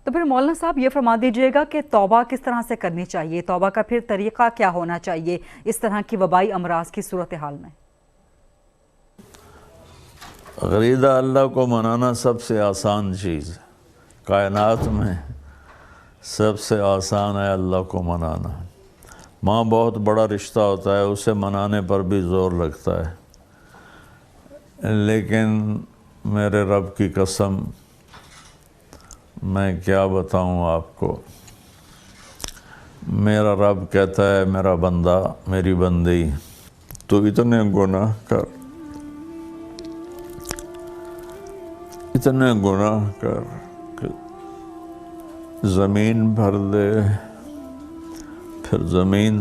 تو پھر مولانا صاحب یہ فرما دیجیے گا کہ توبہ کس طرح سے کرنی چاہیے، توبہ کا پھر طریقہ کیا ہونا چاہیے اس طرح کی وبائی امراض کی صورتحال میں؟ غریدہ اللہ کو منانا سب سے آسان چیز ہے، کائنات میں سب سے آسان ہے اللہ کو منانا۔ ماں بہت بڑا رشتہ ہوتا ہے، اسے منانے پر بھی زور لگتا ہے، لیکن میرے رب کی قسم میں کیا بتاؤں آپ کو، میرا رب کہتا ہے میرا بندہ، میری بندی، تو اتنے گناہ کر، اتنے گناہ کر کہ زمین بھر دے، پھر زمین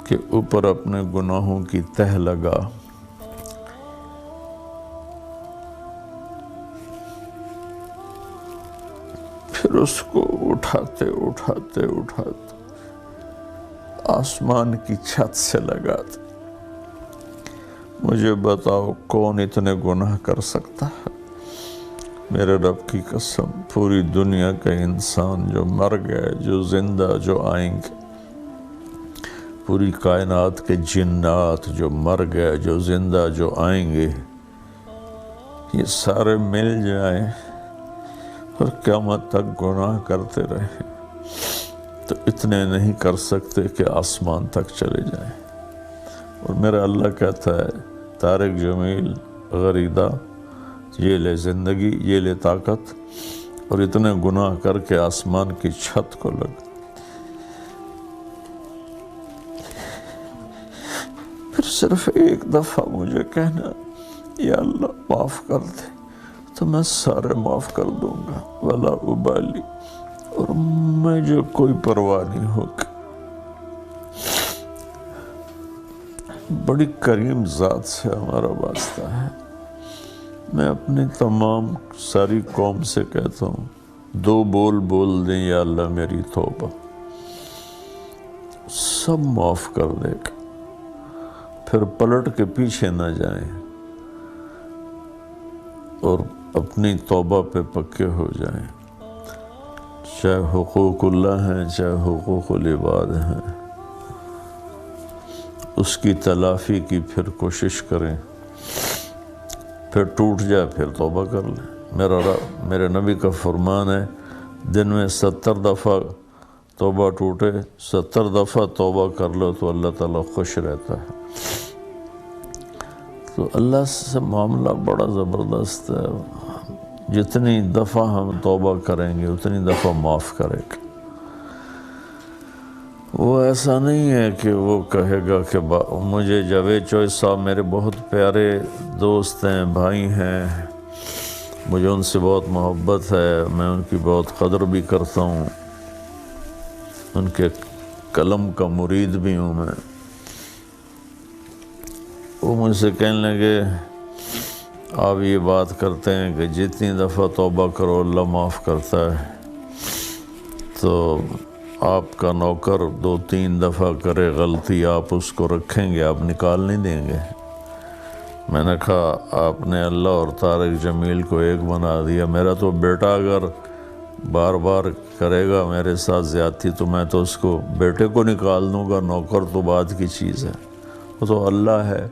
کے اوپر اپنے گناہوں کی تہ لگا، پھر اس کو اٹھاتے اٹھاتے اٹھاتے آسمان کی چھت سے لگاتے۔ مجھے بتاؤ کون اتنے گناہ کر سکتا ہے؟ میرے رب کی قسم، پوری دنیا کے انسان جو مر گئے، جو زندہ، جو آئیں گے، پوری کائنات کے جنات جو مر گئے، جو زندہ، جو آئیں گے، یہ سارے مل جائیں اور قیامت تک گناہ کرتے رہیں تو اتنے نہیں کر سکتے کہ آسمان تک چلے جائیں۔ اور میرا اللہ کہتا ہے طارق جمیل غریدہ، یہ لے زندگی، یہ لے طاقت، اور اتنے گناہ کر کے آسمان کی چھت کو لگ، پھر صرف ایک دفعہ مجھے کہنا یا اللہ معاف کر دے تو میں سارے معاف کر دوں گا، ولا ابالی، اور مجھے کوئی پرواہ نہیں ہوگی۔ بڑی کریم ذات سے ہمارا واسطہ ہے۔ میں اپنی تمام ساری قوم سے کہتا ہوں، دو بول بول دیں یا اللہ میری توبہ، سب معاف کر دے گا، پھر پلٹ کے پیچھے نہ جائیں اور اپنی توبہ پہ پکے ہو جائیں، چاہے حقوق اللہ ہیں چاہے حقوق العباد ہیں، اس کی تلافی کی پھر کوشش کریں، پھر ٹوٹ جائے پھر توبہ کر لیں۔ میرے نبی کا فرمان ہے دن میں 70 دفعہ توبہ ٹوٹے، 70 دفعہ توبہ کر لو تو اللہ تعالیٰ خوش رہتا ہے۔ تو اللہ سے معاملہ بڑا زبردست ہے، جتنی دفعہ ہم توبہ کریں گے اتنی دفعہ معاف کرے گا۔ وہ ایسا نہیں ہے کہ وہ کہے گا کہ مجھے جاوید چوہے صاحب میرے بہت پیارے دوست ہیں، بھائی ہیں، مجھے ان سے بہت محبت ہے، میں ان کی بہت قدر بھی کرتا ہوں، ان کے قلم کا مرید بھی ہوں میں۔ وہ مجھ سے کہنے لگے آپ یہ بات کرتے ہیں کہ جتنی دفعہ توبہ کرو اللہ معاف کرتا ہے، تو آپ کا نوکر 2-3 دفعہ کرے غلطی، آپ اس کو رکھیں گے، آپ نکال نہیں دیں گے؟ میں نے کہا آپ نے اللہ اور طارق جمیل کو ایک بنا دیا، میرا تو بیٹا اگر بار بار کرے گا میرے ساتھ زیادتی تو میں تو اس کو بیٹے کو نکال دوں گا، نوکر تو بعد کی چیز ہے، وہ تو اللہ ہے،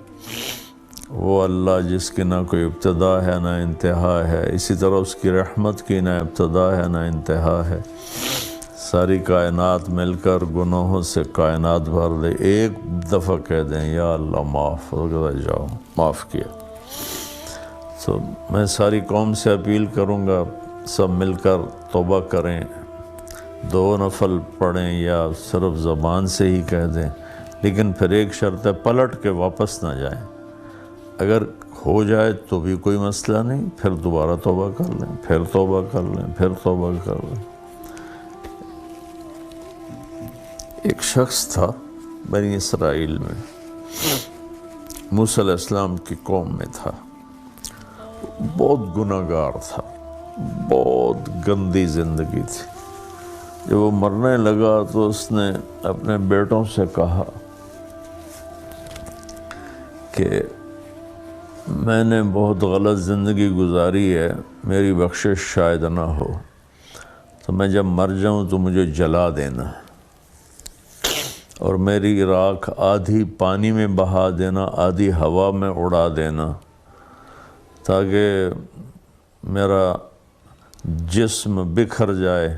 وہ اللہ جس کی نہ کوئی ابتدا ہے نہ انتہا ہے، اسی طرح اس کی رحمت کی نہ ابتدا ہے نہ انتہا ہے۔ ساری کائنات مل کر گناہوں سے کائنات بھر دے، ایک دفعہ کہہ دیں یا اللہ معاف ہو گیا، جاؤ معاف کیا۔ تو میں ساری قوم سے اپیل کروں گا سب مل کر توبہ کریں، 2 نفل پڑھیں یا صرف زبان سے ہی کہہ دیں، لیکن پھر ایک شرط ہے پلٹ کے واپس نہ جائیں۔ اگر ہو جائے تو بھی کوئی مسئلہ نہیں، پھر دوبارہ توبہ کر لیں، پھر توبہ کر لیں، پھر توبہ کر لیں۔ ایک شخص تھا بنی اسرائیل میں، موسیٰ علیہ السلام کی قوم میں تھا، بہت گناہ گار تھا، بہت گندی زندگی تھی۔ جب وہ مرنے لگا تو اس نے اپنے بیٹوں سے کہا کہ میں نے بہت غلط زندگی گزاری ہے، میری بخشش شاید نہ ہو۔ تو میں جب مر جاؤں تو مجھے جلا دینا، اور میری راکھ آدھی پانی میں بہا دینا، آدھی ہوا میں اڑا دینا، تاکہ میرا جسم بکھر جائے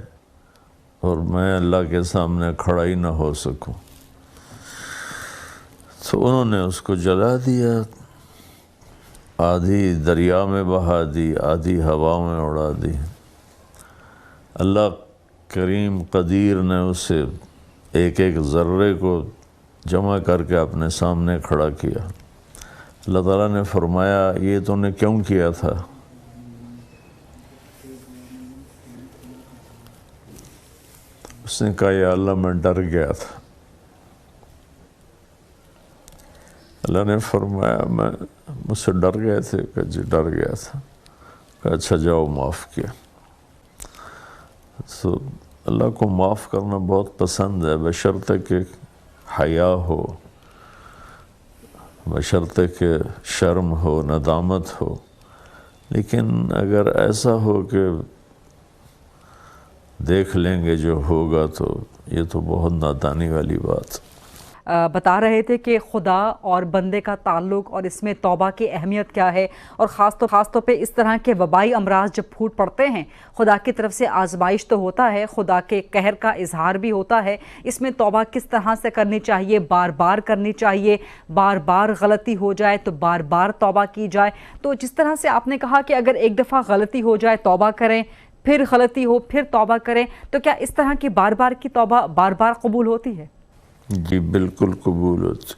اور میں اللہ کے سامنے کھڑا ہی نہ ہو سکوں۔ تو انہوں نے اس کو جلا دیا، آدھی دریا میں بہا دی، آدھی ہوا میں اڑا دی۔ اللہ کریم قدیر نے اسے ایک ایک ذرے کو جمع کر کے اپنے سامنے کھڑا کیا۔ اللہ تعالیٰ نے فرمایا یہ تو نے کیوں کیا تھا؟ اس نے کہا یا اللہ میں ڈر گیا تھا۔ اللہ نے فرمایا مجھ سے ڈر گئے تھے؟ کہ جی ڈر گیا تھا۔ کہا اچھا جاؤ معاف کیا۔ تو اللہ کو معاف کرنا بہت پسند ہے، بشرطے کہ حیا ہو، بشرطے کہ شرم ہو، ندامت ہو۔ لیکن اگر ایسا ہو کہ دیکھ لیں گے جو ہوگا تو یہ تو بہت نادانی والی بات۔ بتا رہے تھے کہ خدا اور بندے کا تعلق اور اس میں توبہ کی اہمیت کیا ہے، اور خاص طور پہ اس طرح کے وبائی امراض جب پھوٹ پڑتے ہیں، خدا کی طرف سے آزمائش تو ہوتا ہے، خدا کے قہر کا اظہار بھی ہوتا ہے۔ اس میں توبہ کس طرح سے کرنی چاہیے؟ بار بار کرنی چاہیے، بار بار غلطی ہو جائے تو بار بار توبہ کی جائے۔ تو جس طرح سے آپ نے کہا کہ اگر ایک دفعہ غلطی ہو جائے توبہ کریں، پھر غلطی ہو پھر توبہ کریں، تو کیا اس طرح کی بار بار کی توبہ بار بار قبول ہوتی ہے؟ جی بالکل قبول ہوتی۔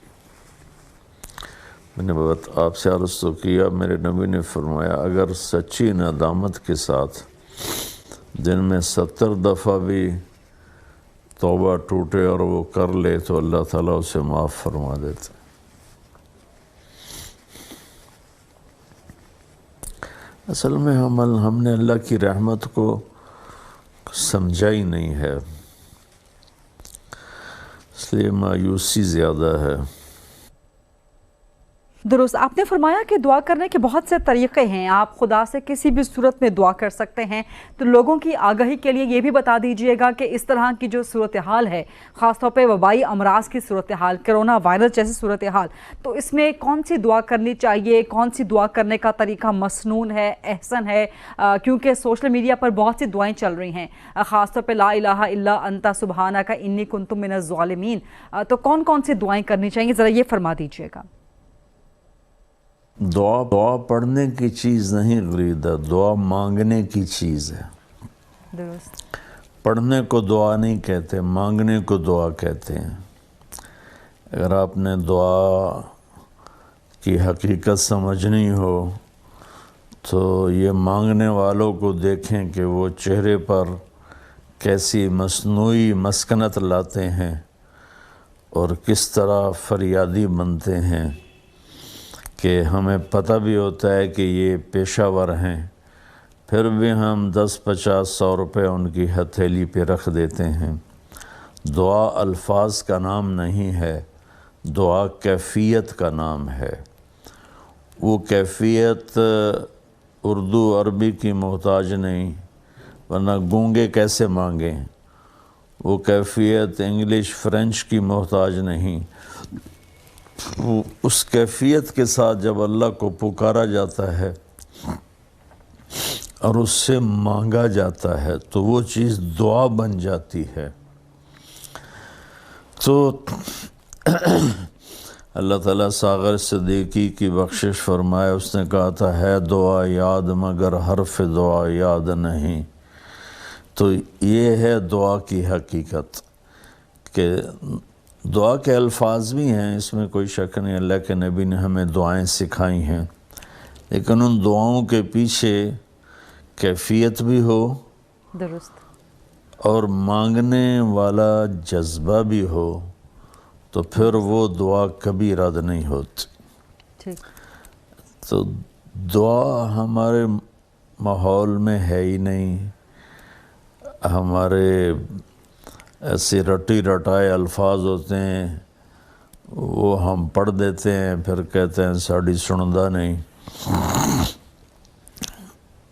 میں نے بات آپ سے عرض تو کیا، میرے نبی نے فرمایا اگر سچی ندامت کے ساتھ دن میں 70 دفعہ بھی توبہ ٹوٹے اور وہ کر لے تو اللہ تعالیٰ اسے معاف فرما دیتے۔ اصل میں ہم نے اللہ کی رحمت کو سمجھا ہی نہیں ہے، اس لیے مایوسی زیادہ ہے۔ درست، آپ نے فرمایا کہ دعا کرنے کے بہت سے طریقے ہیں، آپ خدا سے کسی بھی صورت میں دعا کر سکتے ہیں۔ تو لوگوں کی آگاہی کے لیے یہ بھی بتا دیجئے گا کہ اس طرح کی جو صورتحال ہے، خاص طور پہ وبائی امراض کی صورتحال، کرونا وائرس جیسی صورتحال، تو اس میں کون سی دعا کرنی چاہیے؟ کون سی دعا کرنے کا طریقہ مسنون ہے، احسن ہے؟ کیونکہ سوشل میڈیا پر بہت سی دعائیں چل رہی ہیں، خاص طور پہ لا الہ الا انت سبحانک انی کنت من الظالمین، تو کون کون سی دعائیں کرنی چاہیے؟ ذرا یہ فرما دیجئے گا۔ دعا پڑھنے کی چیز نہیں غریدہ، دعا مانگنے کی چیز ہے۔ درست، پڑھنے کو دعا نہیں کہتے، مانگنے کو دعا کہتے ہیں۔ اگر آپ نے دعا کی حقیقت سمجھنی ہو تو یہ مانگنے والوں کو دیکھیں کہ وہ چہرے پر کیسی مصنوعی مسکنت لاتے ہیں اور کس طرح فریادی بنتے ہیں، کہ ہمیں پتہ بھی ہوتا ہے کہ یہ پیشہ ور ہیں، پھر بھی ہم 10 50 100 روپے ان کی ہتھیلی پہ رکھ دیتے ہیں۔ دعا الفاظ کا نام نہیں ہے، دعا کیفیت کا نام ہے۔ وہ کیفیت اردو عربی کی محتاج نہیں، ورنہ گونگے کیسے مانگیں۔ وہ کیفیت انگلش فرینچ کی محتاج نہیں۔ اس کیفیت کے ساتھ جب اللہ کو پکارا جاتا ہے اور اس سے مانگا جاتا ہے تو وہ چیز دعا بن جاتی ہے۔ تو اللہ تعالیٰ ساغر صدیقی کی بخشش فرمائے، اس نے کہا تھا ہے دعا یاد مگر حرف دعا یاد نہیں۔ تو یہ ہے دعا کی حقیقت کہ دعا کے الفاظ بھی ہیں، اس میں کوئی شک نہیں، اللہ کے نبی نے ہمیں دعائیں سکھائی ہیں، لیکن ان دعاؤں کے پیچھے کیفیت بھی ہو، درست، اور مانگنے والا جذبہ بھی ہو، تو پھر وہ دعا کبھی رد نہیں ہوتی۔ ٹھیک، تو دعا ہمارے ماحول میں ہے ہی نہیں، ہمارے ایسے رٹی رٹائے الفاظ ہوتے ہیں، وہ ہم پڑھ دیتے ہیں، پھر کہتے ہیں ساڑی سندا نہیں۔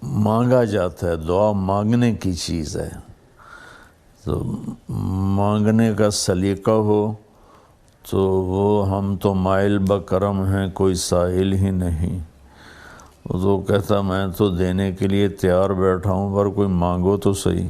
مانگا جاتا ہے، دعا مانگنے کی چیز ہے، تو مانگنے کا سلیقہ ہو تو وہ ہم تو مائل بکرم ہیں، کوئی سائل ہی نہیں۔ وہ تو کہتا میں تو دینے کے لیے تیار بیٹھا ہوں، پر کوئی مانگو تو صحیح۔